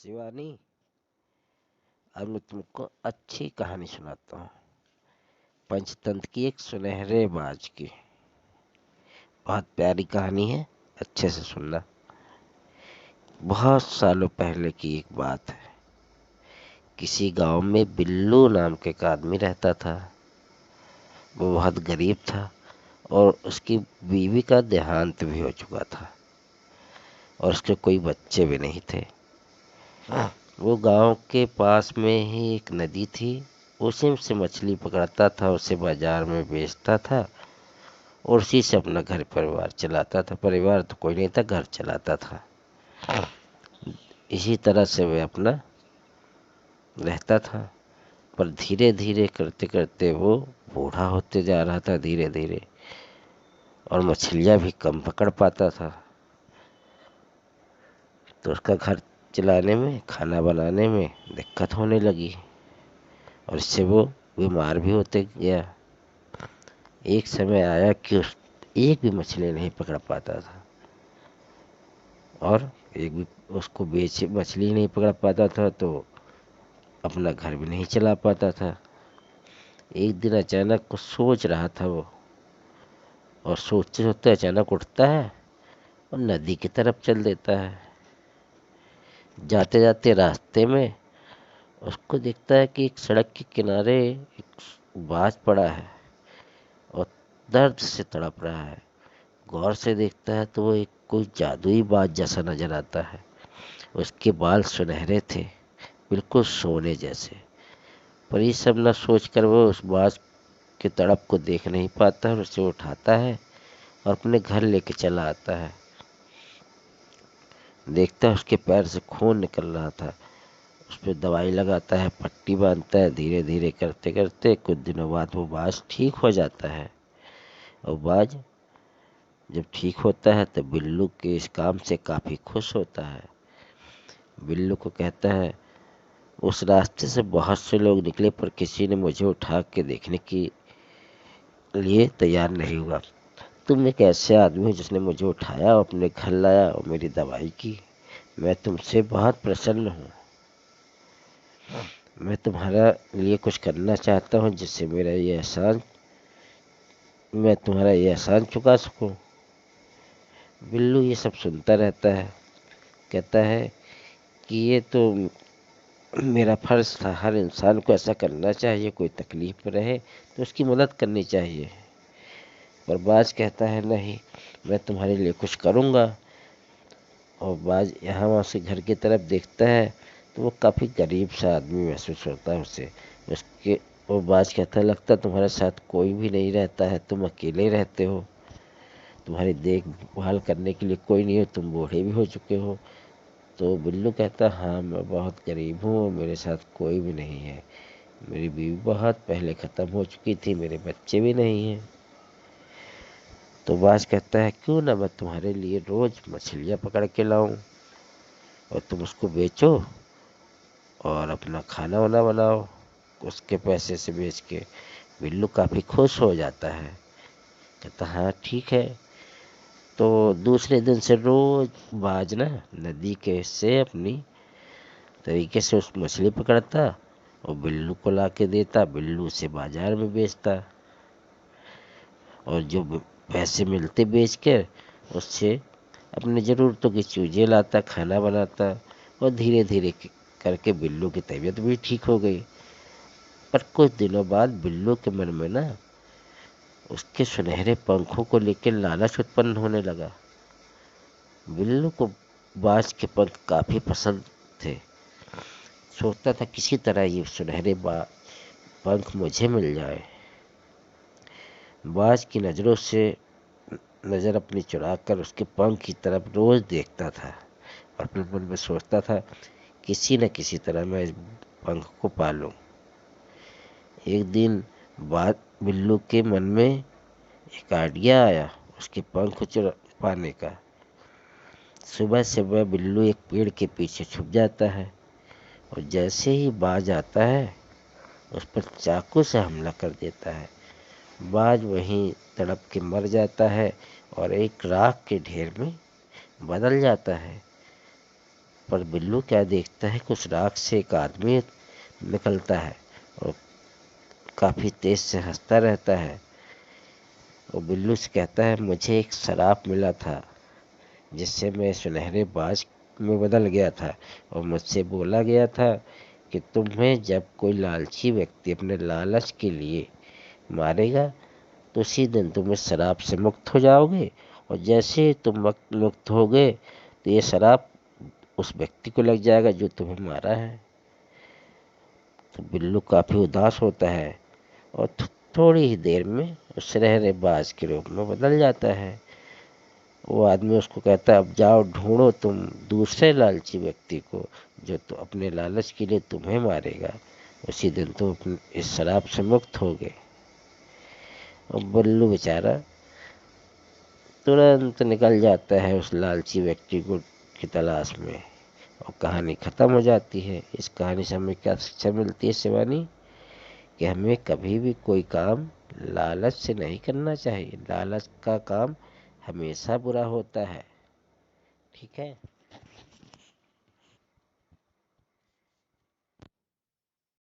शिवानी, अब मैं तुमको अच्छी कहानी सुनाता हूँ। पंचतंत्र की एक सुनहरे बाज की बहुत प्यारी कहानी है। अच्छे से सुनना। बहुत सालों पहले की एक बात है। किसी गांव में बिल्लू नाम के एक आदमी रहता था। वो बहुत गरीब था और उसकी बीवी का देहांत भी हो चुका था और उसके कोई बच्चे भी नहीं थे। वो गांव के पास में ही एक नदी थी। उसी से मछली पकड़ता था, उसे बाजार में बेचता था और उसी से अपना घर परिवार चलाता था। परिवार तो कोई नहीं था, घर चलाता था। इसी तरह से वह अपना रहता था। पर धीरे धीरे करते करते वो बूढ़ा होते जा रहा था धीरे धीरे, और मछलियाँ भी कम पकड़ पाता था। तो उसका घर चलाने में, खाना बनाने में दिक्कत होने लगी और इससे वो बीमार भी होते गया। एक समय आया कि उस एक भी मछली नहीं पकड़ पाता था और एक भी उसको बेच मछली नहीं पकड़ पाता था तो अपना घर भी नहीं चला पाता था। एक दिन अचानक कुछ सोच रहा था वो, और सोचते सोचते अचानक उठता है और नदी की तरफ चल देता है। जाते जाते रास्ते में उसको दिखता है कि एक सड़क के किनारे एक बाज पड़ा है और दर्द से तड़प रहा है। गौर से देखता है तो वो एक कोई जादुई बाज जैसा नजर आता है। उसके बाल सुनहरे थे, बिल्कुल सोने जैसे। पर ये सब न सोच कर वो उस बाज के तड़प को देख नहीं पाता और उसे उठाता है और अपने घर लेके चला आता है। देखता है उसके पैर से खून निकल रहा था। उस पर दवाई लगाता है, पट्टी बांधता है। धीरे धीरे करते करते कुछ दिनों बाद वो बाज ठीक हो जाता है। और बाज जब ठीक होता है तो बिल्लू के इस काम से काफ़ी खुश होता है। बिल्लू को कहता है, उस रास्ते से बहुत से लोग निकले पर किसी ने मुझे उठा के देखने के लिए तैयार नहीं हुआ। तुम एक ऐसे आदमी हो जिसने मुझे उठाया और अपने घर लाया और मेरी दवाई की। मैं तुमसे बहुत प्रसन्न हूँ। मैं तुम्हारा लिए कुछ करना चाहता हूँ जिससे मैं तुम्हारा ये एहसान चुका सकूँ। बिल्लू ये सब सुनता रहता है। कहता है कि ये तो मेरा फर्ज था। हर इंसान को ऐसा करना चाहिए, कोई तकलीफ में रहे तो उसकी मदद करनी चाहिए। पर बाज कहता है, नहीं, मैं तुम्हारे लिए कुछ करूँगा। और बाज यहाँ वहाँ से घर की तरफ देखता है तो वो काफ़ी गरीब सा आदमी महसूस होता है उसे। उसके वो बाज कहता है, लगता तुम्हारे साथ कोई भी नहीं रहता है, तुम अकेले रहते हो, तुम्हारी देखभाल करने के लिए कोई नहीं हो, तुम बूढ़े भी हो चुके हो। तो बिल्लू कहता, हाँ, मैं बहुत गरीब हूँ और मेरे साथ कोई भी नहीं है। मेरी बीवी बहुत पहले ख़त्म हो चुकी थी, मेरे बच्चे भी नहीं हैं। तो बाज कहता है, क्यों ना मैं तुम्हारे लिए रोज़ मछलियाँ पकड़ के लाऊं और तुम उसको बेचो और अपना खाना वाना बनाओ उसके पैसे से बेच के। बिल्लू काफ़ी खुश हो जाता है। कहता, हाँ ठीक है। तो दूसरे दिन से रोज बाज ना नदी के से अपनी तरीके से उस मछली पकड़ता और बिल्लू को ला के देता। बिल्लू उसे बाजार में बेचता और जो पैसे मिलते बेच कर उससे अपनी ज़रूरतों की चीज़ें लाता, खाना बनाता। और धीरे धीरे करके बिल्लू की तबीयत भी ठीक हो गई। पर कुछ दिनों बाद बिल्लू के मन में ना उसके सुनहरे पंखों को लेकर लालच उत्पन्न होने लगा। बिल्लू को बाज के पंख काफ़ी पसंद थे। सोचता था किसी तरह ये सुनहरे पंख मुझे मिल जाए। बाज की नज़रों से नज़र अपनी चुरा कर उसके पंख की तरफ रोज़ देखता था और अपने मन में सोचता था, किसी न किसी तरह मैं इस पंख को पालूं। एक दिन बाद बिल्लू के मन में एक आइडिया आया उसके पंख चुरा पाने का। सुबह सुबह बिल्लू एक पेड़ के पीछे छुप जाता है और जैसे ही बाज आता है उस पर चाकू से हमला कर देता है। बाज वहीं तड़प के मर जाता है और एक राख के ढेर में बदल जाता है। पर बिल्लू क्या देखता है कि उस राख से एक आदमी निकलता है और काफ़ी तेज से हंसता रहता है। और बिल्लू से कहता है, मुझे एक शराप मिला था जिससे मैं सुनहरे बाज में बदल गया था, और मुझसे बोला गया था कि तुम्हें जब कोई लालची व्यक्ति अपने लालच के लिए मारेगा तो उसी दिन तुम इस शराब से मुक्त हो जाओगे, और जैसे ही तुम मुक्त हो गए तो ये शराब उस व्यक्ति को लग जाएगा जो तुम्हें मारा है। तो बिल्लू काफ़ी उदास होता है और थोड़ी ही देर में उस सुनहरे बाज के रूप में बदल जाता है। वो आदमी उसको कहता है, अब जाओ ढूंढो तुम दूसरे लालची व्यक्ति को जो तो अपने लालच के लिए तुम्हें मारेगा, उसी दिन तुम इस शराब से मुक्त हो गए। और बिल्लू बेचारा तुरंत निकल जाता है उस लालची व्यक्ति को की तलाश में, और कहानी ख़त्म हो जाती है। इस कहानी से हमें क्या शिक्षा मिलती है शिवानी? कि हमें कभी भी कोई काम लालच से नहीं करना चाहिए। लालच का काम हमेशा बुरा होता है। ठीक है।